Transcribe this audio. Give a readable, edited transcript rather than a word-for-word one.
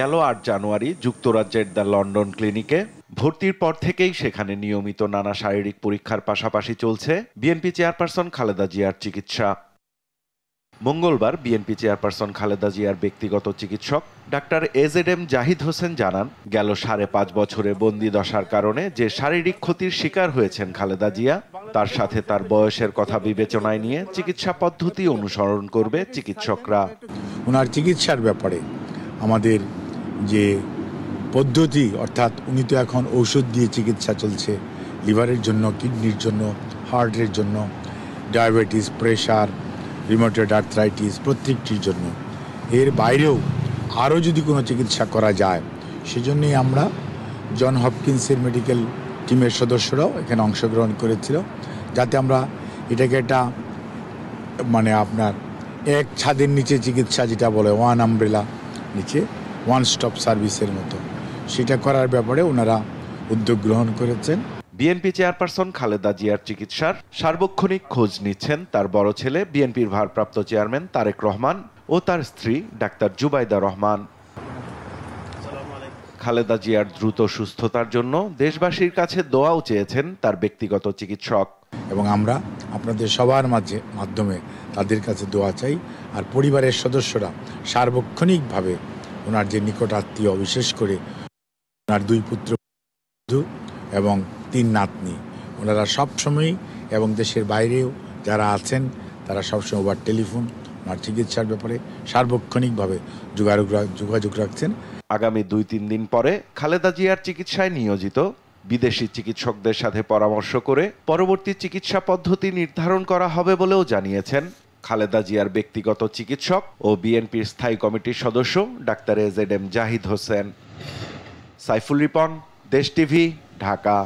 গেল ৮ জানুয়ারি যুক্তরাজ্যের the London ক্লিনিকে। ভর্তির পর থেকেই সেখানে নিয়মিত নানা শারীরিক পরীক্ষার পাশাপাশি চলছে বিএনপি চেয়ারপারসন খালেদা জিয়ার চিকিৎসা। মঙ্গলবার বিএনপি চেয়ারপারসন খালেদা জিয়ার ব্যক্তিগত চিকিৎসক ডাক্তার এজেডএম জাহিদ হোসেন জানান, গেল ৫.৫ বছরে বন্দি দশার কারণে যে শারীরিক ক্ষতির শিকার হয়েছেন খালেদা জিয়া, তার সাথে তার বয়সের কথা বিবেচনায় নিয়ে চিকিৎসা পদ্ধতি অনুসরণ করবে চিকিৎসকরা। ওনার চিকিৎসার ব্যাপারে আমাদের যে পদ্ধতি, অর্থাৎ উনি তো এখন ঔষধ দিয়ে চিকিৎসা চলছে লিভারের জন্য, কিডনির জন্য, হার্টের জন্য, ডায়াবেটিস, প্রেশার, রিউমাটয়েড আর্থ্রাইটিস প্রত্যেকটির জন্য। এর বাইরেও আরও যদি কোনো চিকিৎসা করা যায়, সেজন্যই আমরা জন হপকিন্সের মেডিকেল টিমের সদস্যরাও এখানে অংশগ্রহণ করেছিল, যাতে আমরা এটাকে একটা আপনার এক ছাদের নিচে চিকিৎসা, যেটা বলে ওয়ান আমব্রেলা নিচে ওয়ান স্টপ সার্ভিসের মতো, সেটা করার ব্যাপারে ওনারা উদ্যোগ গ্রহণ করেছেন। বিএনপি চেয়ারপারসন খালেদা জিয়ার চিকিৎসার সার্বক্ষণিক খোঁজ নিচ্ছেন তার বড় ছেলে বিএনপির ভারপ্রাপ্ত চেয়ারম্যান তারেক রহমান ও তার স্ত্রী ডাক্তার জুবাইদা রহমান। খালেদা জিয়ার দ্রুত সুস্থতার জন্য দেশবাসীর কাছে দোয়াও চেয়েছেন তার ব্যক্তিগত চিকিৎসক। এবং আমরা আপনাদের সবার মাধ্যমে তাদের কাছে দোয়া চাই। আর পরিবারের সদস্যরা সার্বক্ষণিকভাবে ওনার যে নিকট আত্মীয়, বিশেষ করে ওনার 2 পুত্র এবং 3 নাতনি, ওনারা সবসময়ই এবং দেশের বাইরেও যারা আছেন তারা সবসময় ওভার টেলিফোন ওনার চিকিৎসার ব্যাপারে সার্বক্ষণিকভাবে যোগাযোগ রাখছেন। আগামী 2-3 দিন পরে খালেদা জিয়ার চিকিৎসায় নিয়োজিত বিদেশি চিকিৎসকদের সাথে পরামর্শ করে পরবর্তী চিকিৎসা পদ্ধতি নির্ধারণ করা হবে বলেও জানিয়েছেন খালেদা জিয়ার ব্যক্তিগত চিকিৎসক ও বিএনপির স্থায়ী কমিটির সদস্য ডাক্তার এজেডএম জাহিদ হোসেন। সাইফুল রিপন, দেশ টিভি, ঢাকা।